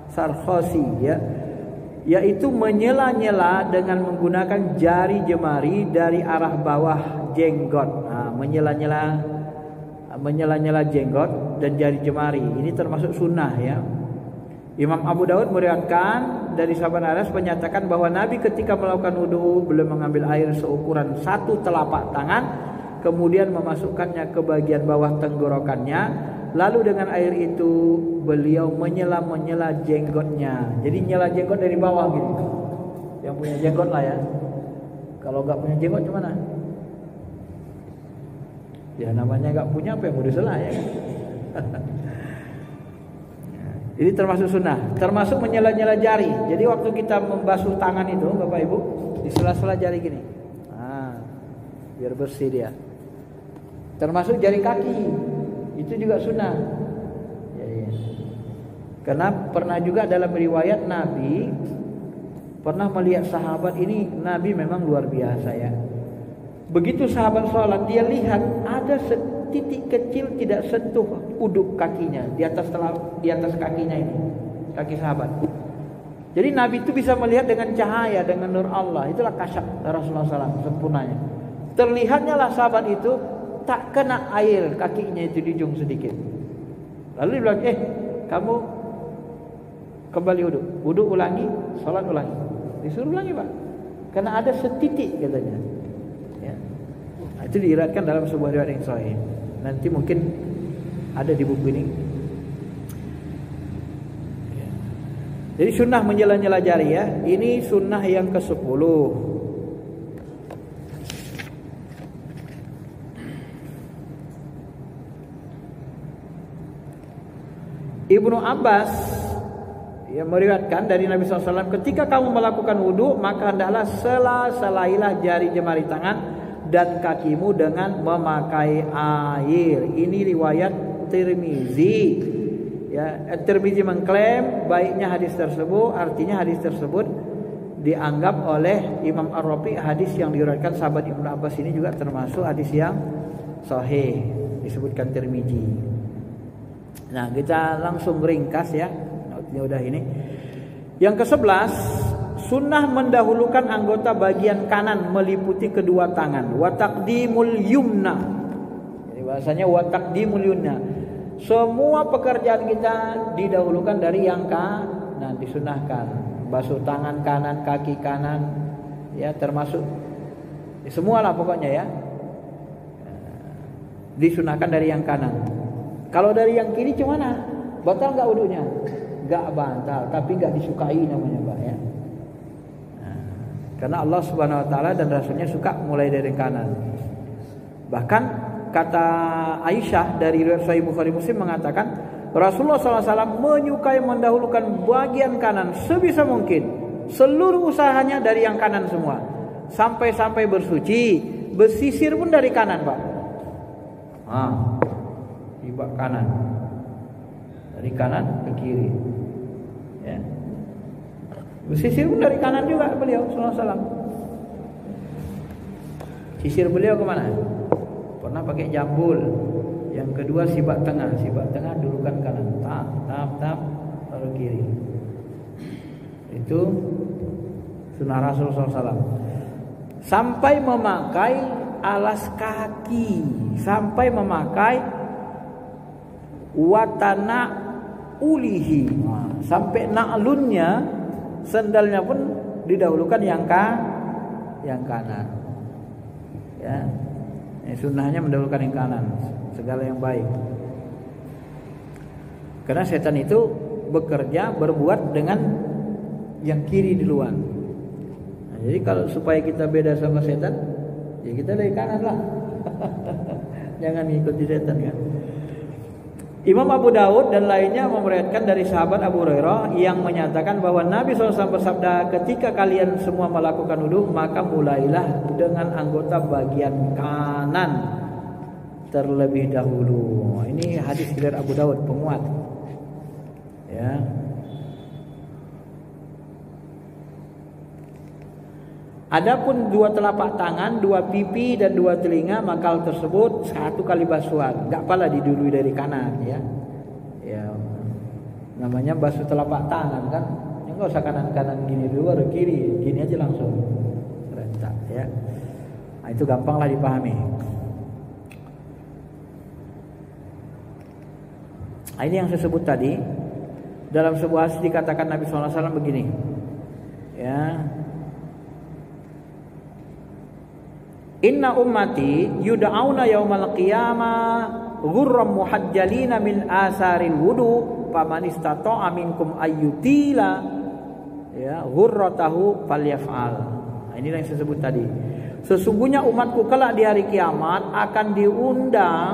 Sarkhosi, ya, yaitu menyela-nyela dengan menggunakan jari jemari dari arah bawah jenggot. Nah, menyela-nyela jenggot dan jari jemari ini termasuk sunnah, ya. Imam Abu Daud meriwayatkan dari sahabat Anas menyatakan bahwa Nabi ketika melakukan wudu beliau mengambil air seukuran 1 telapak tangan, kemudian memasukkannya ke bagian bawah tenggorokannya. Lalu dengan air itu beliau menyela-nyela jenggotnya. Jadi nyela jenggot dari bawah gitu. Yang punya jenggot lah, ya. Kalau nggak punya jenggot gimana? Ya namanya nggak punya, apa yang mau disela, ya. Ini termasuk sunnah. Termasuk menyela-nyela jari. Jadi waktu kita membasuh tangan itu, Bapak Ibu, di sela-sela jari gini. Nah, biar bersih dia. Termasuk jari kaki. Itu juga sunnah, ya. Karena pernah juga dalam riwayat Nabi pernah melihat sahabat ini, Nabi memang luar biasa, ya. Begitu sahabat sholat, dia lihat ada setitik kecil tidak sentuh uduk kakinya di atas kakinya ini, kaki sahabat. Jadi Nabi itu bisa melihat dengan cahaya, dengan nur Allah. Itulah kasyaf Rasulullah SAW sempurnanya. Terlihatnya lah sahabat itu tak kena air kakinya itu di ujung sedikit. Lalu dia bilang, kamu kembali wudu ulangi, sholat ulangi. Disuruh ulangi, Pak, karena ada setitik katanya, ya. Nah, itu diriwayatkan dalam sebuah riwayat yang sahih. Nanti mungkin ada di buku ini, ya. Jadi sunnah menyela-nyela jari, ya. Ini sunnah yang ke-10. Ibnu Abbas, ya, meriwayatkan dari Nabi SAW, ketika kamu melakukan wudu maka hendaklah sela-selailah jari jemari tangan dan kakimu dengan memakai air. Ini riwayat Tirmizi, ya. Tirmizi mengklaim baiknya hadis tersebut, artinya hadis tersebut dianggap oleh Imam Ar-Rafi hadis yang diriwayatkan sahabat Ibnu Abbas ini juga termasuk hadis yang sahih, disebutkan Tirmizi. Nah, kita langsung ringkas, ya. Ini udah ini. Yang ke-11, sunnah mendahulukan anggota bagian kanan meliputi kedua tangan. Wa taqdimul yumna. Jadi bahasanya wa taqdimul yumna. Semua pekerjaan kita didahulukan dari yang kanan, disunahkan. Basuh tangan kanan, kaki kanan, ya, termasuk semualah pokoknya, ya. Disunahkan dari yang kanan. Kalau dari yang kiri gimana? Batal nggak wudunya? Nggak batal, tapi nggak disukai namanya, Pak, ya. Nah, karena Allah Subhanahu Wa Taala dan Rasulnya suka mulai dari kanan. Bahkan kata Aisyah dari riwayat Sahih Bukhari Muslim mengatakan Rasulullah SAW menyukai mendahulukan bagian kanan sebisa mungkin. Seluruh usahanya dari yang kanan semua. Sampai bersuci, bersisir pun dari kanan, Pak. Bak kanan, dari kanan ke kiri, ya. Bersisir pun dari kanan juga beliau sallallahu alaihi wasallam. Sisir beliau kemana? Pernah pakai jambul. Yang kedua sibak tengah dudukan kanan, tap lalu kiri. Itu sunnah Rasulullah SAW. Sampai memakai alas kaki, sampai memakai watana ulihi, sampai na'lunnya, sandalnya pun didahulukan yang kanan, ya. Sunnahnya mendahulukan yang kanan segala yang baik, karena setan itu berbuat dengan yang kiri duluan. Nah, jadi kalau supaya kita beda sama setan, ya kita dari kanan lah. Jangan ngikuti setan, kan. Imam Abu Daud dan lainnya meriwayatkan dari sahabat Abu Hurairah yang menyatakan bahwa Nabi SAW bersabda, ketika kalian semua melakukan wudu maka mulailah dengan anggota bagian kanan terlebih dahulu. Ini hadis dari Abu Daud, penguat, ya. Adapun dua telapak tangan, dua pipi dan dua telinga, maka hal tersebut 1 kali basuhan. Enggak pala didului dari kanan ya. Ya. Namanya basuh telapak tangan kan. Ya enggak usah kanan-kanan gini dulu baru kiri, gini aja langsung. Rentak ya. Nah, itu gampanglah dipahami. Nah, ini yang saya sebut tadi. Dalam sebuah hadis dikatakan Nabi SAW begini. Ya. Inna ummati yud'auna yaumal qiyamah ghurram muhajjalina min asaril wudu faman istata'a minkum ayyutila ya ghurratahu falyaf'al. Nah, inilah yang saya sebut tadi. Sesungguhnya umatku kelak di hari kiamat akan diundang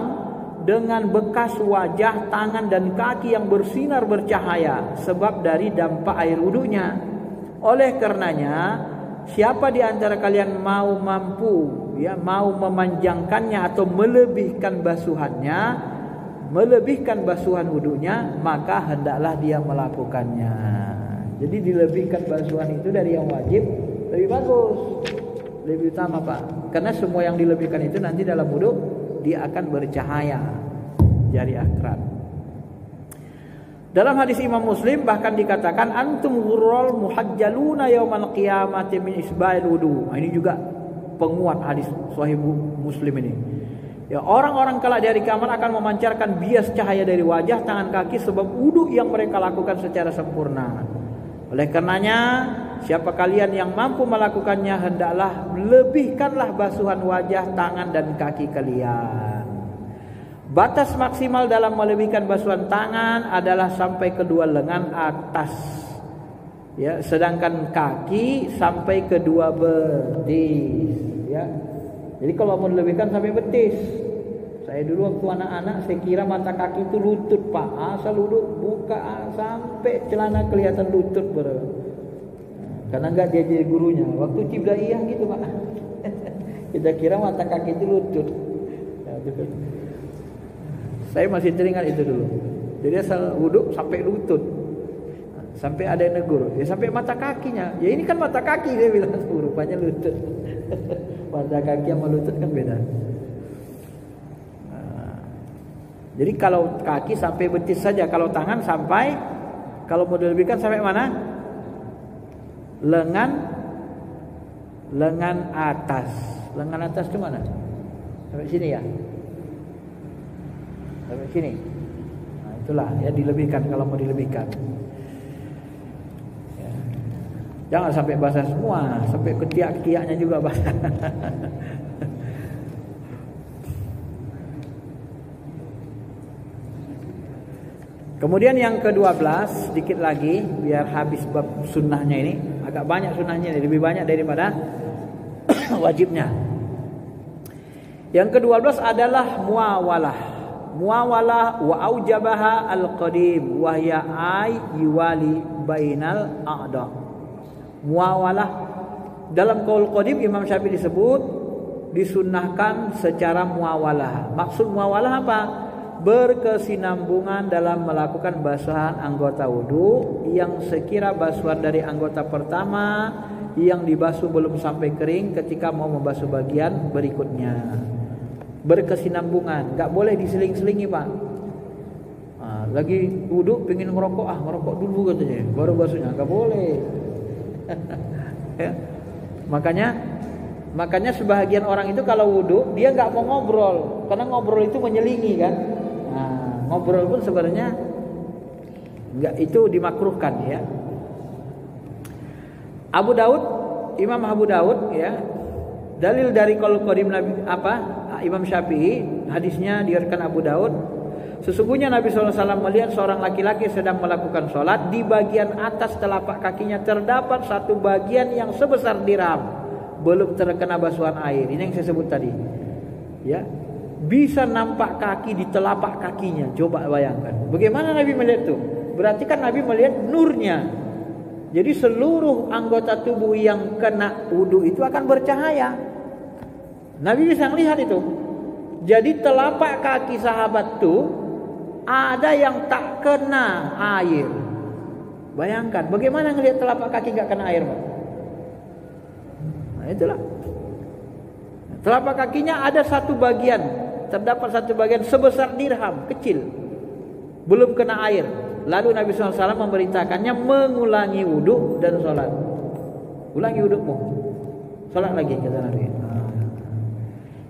dengan bekas wajah, tangan dan kaki yang bersinar bercahaya sebab dari dampak air wudunya. Oleh karenanya, siapa di antara kalian mau memanjangkannya atau melebihkan basuhan wudunya, maka hendaklah dia melakukannya. Jadi dilebihkan basuhan itu dari yang wajib lebih bagus, lebih utama Pak. Karena semua yang dilebihkan itu nanti dalam wudu dia akan bercahaya jari akran. Dalam hadis Imam Muslim bahkan dikatakan antum ghurral muhajjaluna yaumal qiyamati min isba'il wudu. Nah, ini juga penguat hadis Sahih Muslim ini. Ya, orang-orang kelak di hari kiamat akan memancarkan bias cahaya dari wajah, tangan, kaki sebab wudu yang mereka lakukan secara sempurna. Oleh karenanya, siapa kalian yang mampu melakukannya hendaklah lebihkanlah basuhan wajah, tangan dan kaki kalian. Batas maksimal dalam melebihkan basuhan tangan adalah sampai kedua lengan atas. Ya, sedangkan kaki sampai kedua betis, ya. Jadi kalau mau dilebihkan sampai betis. Saya dulu waktu anak-anak saya kira mata kaki itu lutut, Pak. Asal duduk buka sampai celana kelihatan lutut, Bro. Karena enggak dia jadi gurunya. Waktu Cibdaiyah gitu, Pak. Kita kira mata kaki itu lutut. Ya, betul. Saya masih teringat itu dulu. Jadi asal wudhu sampai lutut. Sampai ada yang negur, ya sampai mata kakinya. Ya ini kan mata kaki, dia bilang, rupanya lutut. Mata kaki sama lutut kan beda. Nah, jadi kalau kaki sampai betis saja, kalau tangan sampai, kalau mau dilebihkan sampai mana? Lengan atas. Lengan atas itu mana? Sampai sini ya? Sampai sini. Nah, itulah ya dilebihkan kalau mau dilebihkan. Ya. Jangan sampai basah semua, sampai ketiak-ketiaknya juga basah. Kemudian yang ke-12, sedikit lagi biar habis bab sunnahnya ini. Agak banyak sunnahnya, lebih banyak daripada wajibnya. Yang ke-12 adalah muawalah. Muawalah wa aujabaha al-qadim wa hiya ay yuwali bainal a'da. Muawalah dalam qaul qadim Imam Syafi'i disebut disunnahkan secara muawalah. Maksud muawalah apa? Berkesinambungan dalam melakukan basuhan anggota wudu yang sekira basuhan dari anggota pertama yang dibasuh belum sampai kering ketika mau membasuh bagian berikutnya. Berkesinambungan, nggak boleh diseling-selingi Pak. Nah, lagi wudu pengen ngerokok dulu katanya, baru basuhnya, nggak boleh. Ya. Makanya sebahagian orang itu kalau wudu dia nggak mau ngobrol, karena ngobrol itu menyelingi kan. Nah, ngobrol pun sebenarnya nggak, itu dimakruhkan ya. Imam Abu Daud ya, dalil dari qaul qadim Nabi Imam Syafi'i, hadisnya diriwayatkan Abu Daud. Sesungguhnya Nabi SAW melihat seorang laki-laki sedang melakukan sholat. Di bagian atas telapak kakinya terdapat satu bagian yang sebesar dirham, belum terkena basuhan air. Ini yang saya sebut tadi. Ya, bisa nampak kaki di telapak kakinya. Coba bayangkan. Bagaimana Nabi melihat itu? Berarti kan Nabi melihat nurnya. Jadi seluruh anggota tubuh yang kena wudu itu akan bercahaya. Nabi bisa melihat itu. Jadi telapak kaki sahabat itu ada yang tak kena air. Bayangkan bagaimana ngelihat telapak kaki gak kena air, Pak? Nah, itulah. Telapak kakinya ada satu bagian, terdapat satu bagian sebesar dirham, kecil, belum kena air. Lalu Nabi SAW memerintahkannya mengulangi wudhu dan sholat. Ulangi wudhumu, sholat lagi, kata Nabi.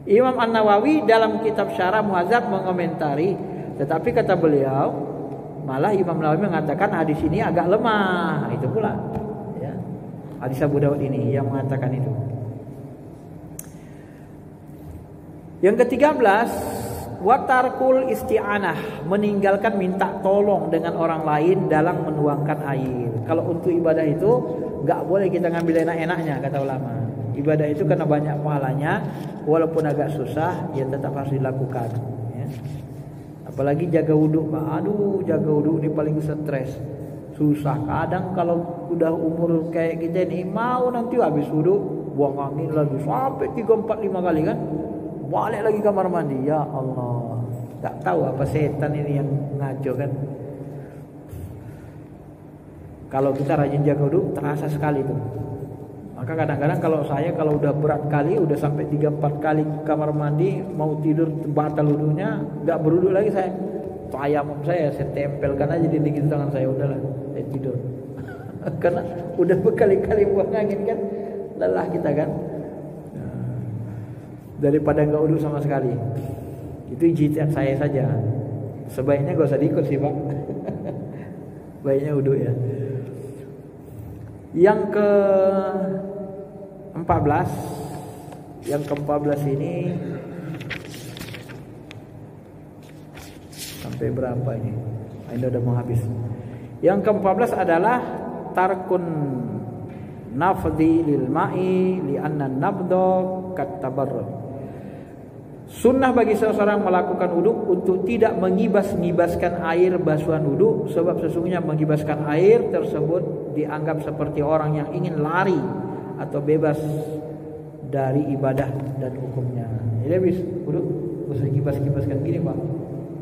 Imam An-Nawawi dalam kitab Syarah Muhadzab mengomentari, tetapi kata beliau, malah Imam Nawawi mengatakan hadis ini agak lemah. Itu pula, ya. Hadis Abu Dawud ini yang mengatakan itu. Yang ke-13, watarkul isti'anah, meninggalkan minta tolong dengan orang lain dalam menuangkan air. Kalau untuk ibadah itu enggak boleh kita ngambil enak-enaknya, kata ulama. Ibadah itu karena banyak pahalanya, walaupun agak susah, ya tetap harus dilakukan, ya. Apalagi jaga wudhu, Pak. Aduh, jaga wudhu ini paling stres. Susah. Kadang kalau udah umur kayak kita ini, mau nanti habis wudhu, buang angin lagi sampai 3, 4, 5 kali kan. Balik lagi kamar mandi. Ya Allah, tak tahu apa setan ini yang ngaco kan. Kalau kita rajin jaga wudhu, terasa sekali tuh. Maka kadang-kadang kalau udah berat kali, udah sampai 3-4 kali kamar mandi, mau tidur batal wudhunya, nggak berwudhu lagi saya. Tayamum saya tempelkan aja di dinding tangan saya, udahlah saya tidur. Karena udah berkali-kali buang angin kan, lelah kita kan. Daripada nggak wudhu sama sekali. Itu ijtihad saya saja. Sebaiknya gak usah diikut sih, Pak. Baiknya wudhu ya. Yang ke-14, ini sampai berapa ini? Ini udah mau habis. Yang ke-14 adalah tarkun nafdi lil ma'i li anna nabdo kat tabarrud. Sunnah bagi seseorang melakukan wudhu untuk tidak mengibas-ngibaskan air basuhan wudhu, sebab sesungguhnya mengibaskan air tersebut dianggap seperti orang yang ingin lari atau bebas dari ibadah dan hukumnya. Jadi habis wudhu, usah kibas-kibaskan gini, Pak.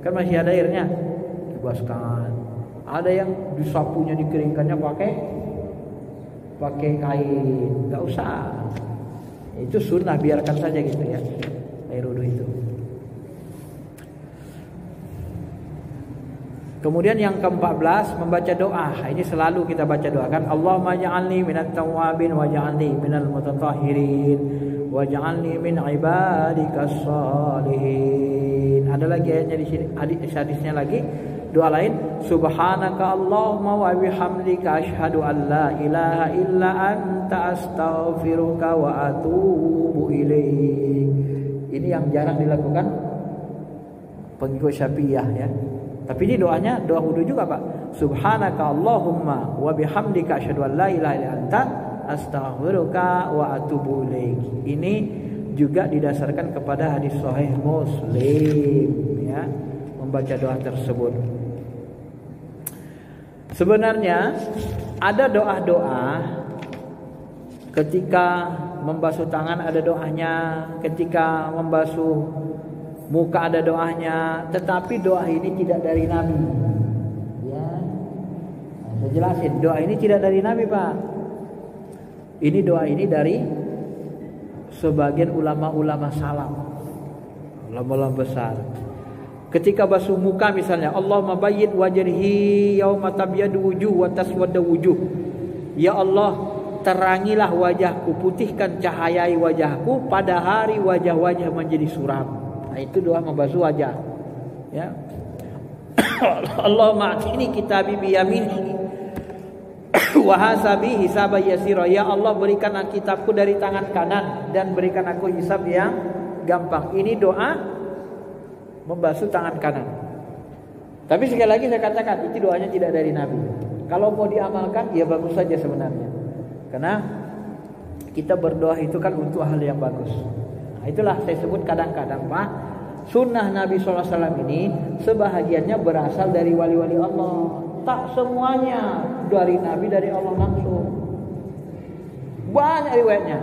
Kan masih ada airnya, kibaskan. Ada yang disapunya, dikeringkannya pakai kain, nggak usah. Itu sunnah, biarkan saja gitu ya. Air wudhu itu. Kemudian yang ke-14, membaca doa. Ini selalu kita baca doa kan. Allahumma ja'alni minat tawwabin wa ja'alni minal mutatahhirin wa ja'alni min ibadikas shalihin. Ada lagi ayatnya di sini, hadisnya lagi. Doa lain, subhanaka Allahumma wa bihamdika asyhadu an la ilaha illa anta astaghfiruka wa atubu ilaik. Ini yang jarang dilakukan pengikut Syafi'iyah ya. Tapi ini doanya doa wudu juga, Pak. Subhanaka Allahumma wa bihamdika asyhadu an la ilaha illa anta astaghfiruka wa atubu ilaik. Ini juga didasarkan kepada hadis sahih Muslim ya, membaca doa tersebut. Sebenarnya ada doa-doa ketika membasuh tangan ada doanya, ketika membasuh muka ada doanya, tetapi doa ini tidak dari Nabi. Ya, saya jelasin, doa ini tidak dari Nabi, Pak. Ini doa ini dari sebagian ulama-ulama salaf, ulama-ulama besar. Ketika basuh muka misalnya, Allahumma bayyid wajhi yauma tabyadu wujuh wa taswaddu wujuh. Ya Allah, terangilah wajahku, putihkan cahayai wajahku pada hari wajah-wajah menjadi suram. Nah, itu doa membasuh wajah. Ya. Allahumma atini kitabi bi yamini wa hasabi hisaban yasira. Ya Allah, berikan kitabku dari tangan kanan dan berikan aku hisab yang gampang. Ini doa membasuh tangan kanan. Tapi sekali lagi saya katakan, itu doanya tidak dari Nabi. Kalau mau diamalkan, ya bagus saja sebenarnya. Karena kita berdoa itu kan untuk hal yang bagus. Nah, itulah saya sebut kadang-kadang, Pak, sunnah Nabi SAW ini sebahagiannya berasal dari wali-wali Allah. Tak semuanya dari Nabi, dari Allah langsung. Banyak riwayatnya.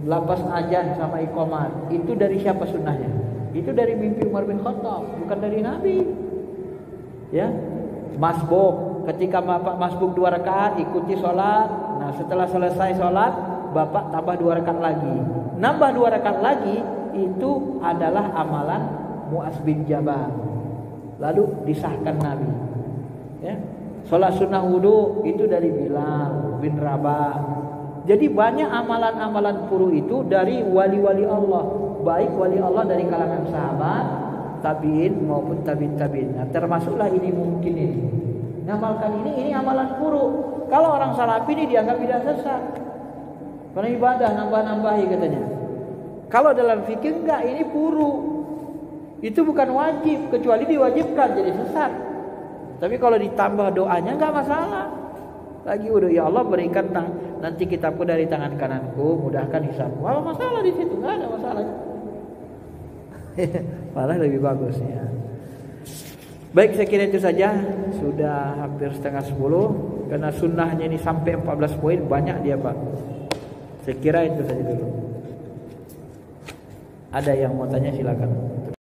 Lapas azan sama iqamat, itu dari siapa sunnahnya? Itu dari mimpi Umar bin Khattab, bukan dari Nabi. Ya, masbuk, ketika Bapak masbuk 2 rakaat ikuti sholat. Nah, setelah selesai sholat bapak tambah 2 rakaat lagi. Nambah 2 rakaat lagi itu adalah amalan Mu'adz bin Jabal. Lalu disahkan Nabi. Ya. Salat sunnah wudu itu dari Bilal bin Rabah. Jadi banyak amalan-amalan furu itu dari wali-wali Allah, baik wali Allah dari kalangan sahabat, tabi'in maupun tabi'in. Nah, termasuklah ini mungkin ini. Ngamalkan ini amalan furu. Kalau orang salafi ini dianggap tidak sesat. Karena ibadah nambah-nambahi katanya. Kalau dalam fikih enggak, ini furu. Itu bukan wajib, kecuali diwajibkan jadi sesat. Tapi kalau ditambah doanya enggak masalah. Lagi udah ya Allah berikan nanti kitabku dari tangan kananku, mudahkan hisabku. Apa masalah di situ? Enggak ada masalah. Malah lebih bagus ya. Baik, saya kira itu saja. Sudah hampir setengah 10. Karena sunnahnya ini sampai 14 poin, banyak dia Pak. Saya kira itu saja dulu. Ada yang mau tanya silakan.